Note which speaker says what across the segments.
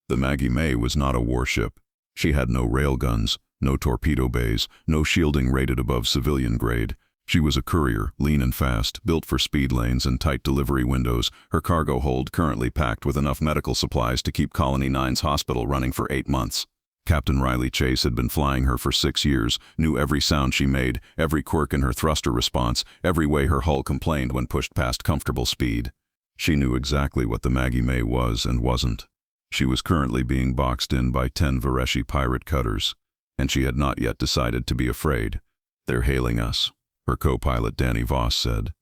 Speaker 1: The Maggie May was not a warship. She had no railguns, no torpedo bays, no shielding rated above civilian grade. She was a courier, lean and fast, built for speed lanes and tight delivery windows, her cargo hold currently packed with enough medical supplies to keep Colony 9's hospital running for 8 months. Captain Riley Chase had been flying her for 6 years, knew every sound she made, every quirk in her thruster response, every way her hull complained when pushed past comfortable speed. She knew exactly what the Maggie May was and wasn't. She was currently being boxed in by 10 Vareshi pirate cutters, and she had not yet decided to be afraid. "They're hailing us," her co-pilot Danny Voss said.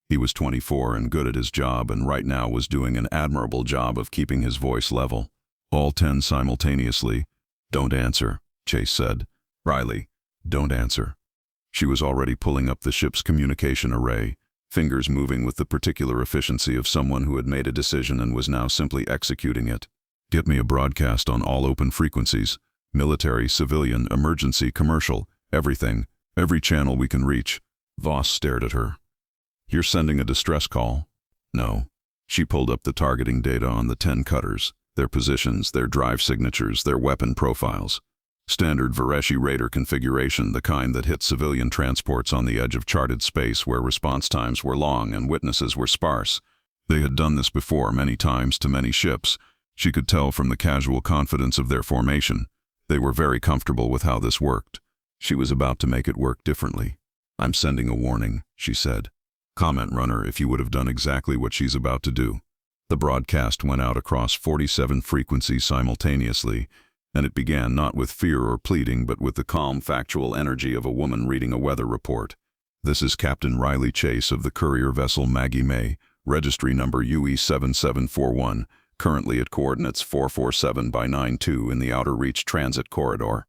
Speaker 1: He was 24 and good at his job, and right now was doing an admirable job of keeping his voice level. All 10 simultaneously. "Don't answer," Chase said. "Riley, don't answer." She was already pulling up the ship's communication array, fingers moving with the particular efficiency of someone who had made a decision and was now simply executing it. "Get me a broadcast on all open frequencies. Military, civilian, emergency, commercial, everything. Every channel we can reach." Voss stared at her. "You're sending a distress call?" "No." She pulled up the targeting data on the 10 cutters, their positions, their drive signatures, their weapon profiles. Standard Vareshi Raider configuration, the kind that hit civilian transports on the edge of charted space where response times were long and witnesses were sparse. They had done this before many times to many ships. She could tell from the casual confidence of their formation. They were very comfortable with how this worked. She was about to make it work differently. "I'm sending a warning," she said. "Comment runner if you would have done exactly what she's about to do." The broadcast went out across 47 frequencies simultaneously, and it began not with fear or pleading but with the calm, factual energy of a woman reading a weather report. "This is Captain Riley Chase of the courier vessel Maggie May, registry number UE7741, currently at coordinates 447 by 92 in the Outer Reach Transit Corridor.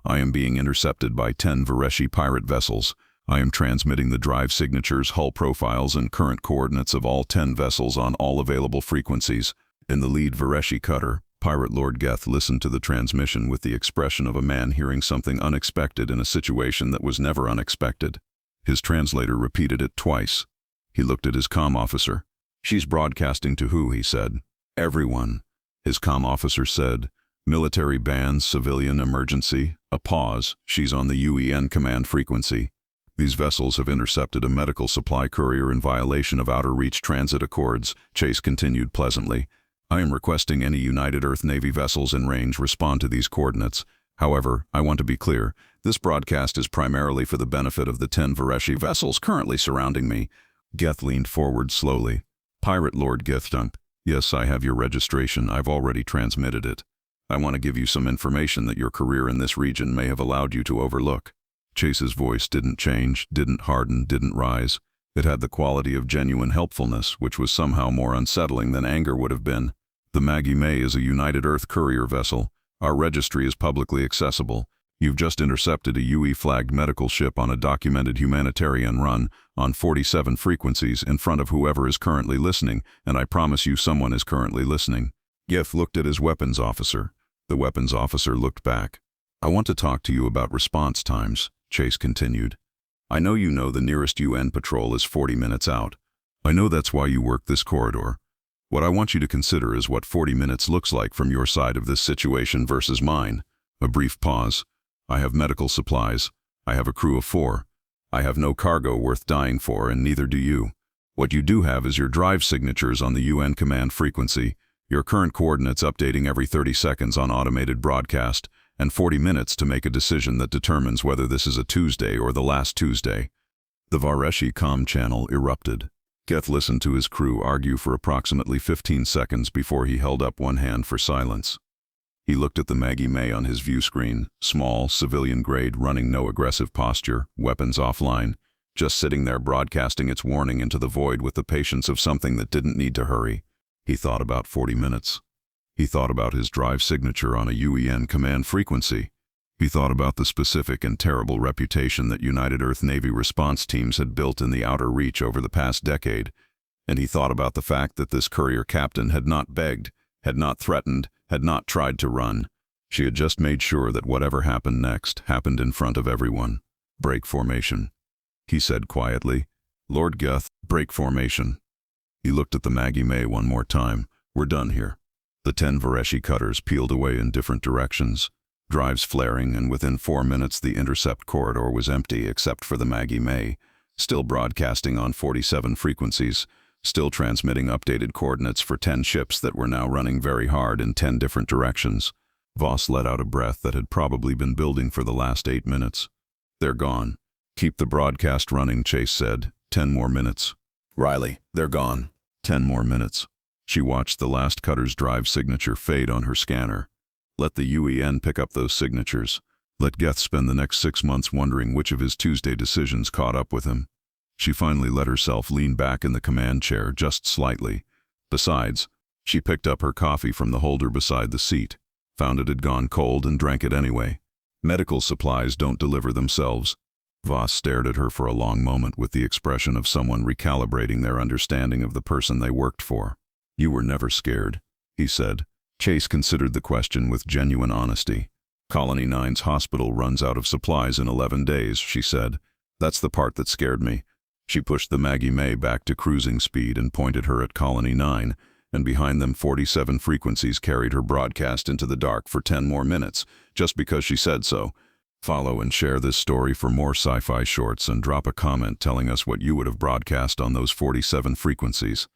Speaker 1: I am being intercepted by 10 Vareshi pirate vessels. I am transmitting the drive signatures, hull profiles, and current coordinates of all 10 vessels on all available frequencies." In the lead Vareshi cutter, Pirate Lord Geth listened to the transmission with the expression of a man hearing something unexpected in a situation that was never unexpected. His translator repeated it twice. He looked at his comm officer. "She's broadcasting to who?" he said. "Everyone." His comm officer said. "Military bands, civilian, emergency." A pause. "She's on the UEN command frequency. These vessels have intercepted a medical supply courier in violation of Outer Reach Transit Accords," Chase continued pleasantly. "I am requesting any United Earth Navy vessels in range respond to these coordinates. However, I want to be clear, this broadcast is primarily for the benefit of the 10 Vareshi vessels currently surrounding me." Geth leaned forward slowly. "Pirate Lord Gethtunk, yes, I have your registration. I've already transmitted it. I want to give you some information that your career in this region may have allowed you to overlook." Chase's voice didn't change, didn't harden, didn't rise. It had the quality of genuine helpfulness, which was somehow more unsettling than anger would have been. "The Maggie May is a United Earth courier vessel. Our registry is publicly accessible. You've just intercepted a UE-flagged medical ship on a documented humanitarian run on 47 frequencies in front of whoever is currently listening, and I promise you someone is currently listening." Geth looked at his weapons officer. The weapons officer looked back. "I want to talk to you about response times," Chase continued. "I know you know the nearest UN patrol is 40 minutes out. I know that's why you work this corridor. What I want you to consider is what 40 minutes looks like from your side of this situation versus mine." A brief pause. "I have medical supplies. I have a crew of 4. I have no cargo worth dying for, and neither do you. What you do have is your drive signatures on the UN command frequency, your current coordinates updating every 30 seconds on automated broadcast, and 40 minutes to make a decision that determines whether this is a Tuesday or the last Tuesday." The Vareshi comm channel erupted. Geth listened to his crew argue for approximately 15 seconds before he held up one hand for silence. He looked at the Maggie May on his view screen, small, civilian grade, running no aggressive posture, weapons offline, just sitting there broadcasting its warning into the void with the patience of something that didn't need to hurry. He thought about 40 minutes. He thought about his drive signature on a UEN command frequency. He thought about the specific and terrible reputation that United Earth Navy response teams had built in the Outer Reach over the past decade. And he thought about the fact that this courier captain had not begged, had not threatened, had not tried to run. She had just made sure that whatever happened next happened in front of everyone. "Break formation," he said quietly. "Lord Geth, break formation." He looked at the Maggie May one more time. "We're done here. The 10 Vareshi cutters peeled away in different directions, drives flaring, and within 4 minutes the intercept corridor was empty except for the Maggie May, still broadcasting on 47 frequencies, still transmitting updated coordinates for 10 ships that were now running very hard in 10 different directions. Voss let out a breath that had probably been building for the last 8 minutes. "They're gone." "Keep the broadcast running," Chase said. 10 more minutes. "Riley, they're gone." 10 more minutes. She watched the last cutter's drive signature fade on her scanner. Let the UEN pick up those signatures. Let Geth spend the next 6 months wondering which of his Tuesday decisions caught up with him. She finally let herself lean back in the command chair just slightly. Besides, she picked up her coffee from the holder beside the seat, found it had gone cold, and drank it anyway. Medical supplies don't deliver themselves. Voss stared at her for a long moment with the expression of someone recalibrating their understanding of the person they worked for. "You were never scared," he said. Chase considered the question with genuine honesty. "Colony 9's hospital runs out of supplies in 11 days, she said. "That's the part that scared me." She pushed the Maggie May back to cruising speed and pointed her at Colony 9, and behind them 47 frequencies carried her broadcast into the dark for 10 more minutes, just because she said so. Follow and share this story for more sci-fi shorts, and drop a comment telling us what you would have broadcast on those 47 frequencies.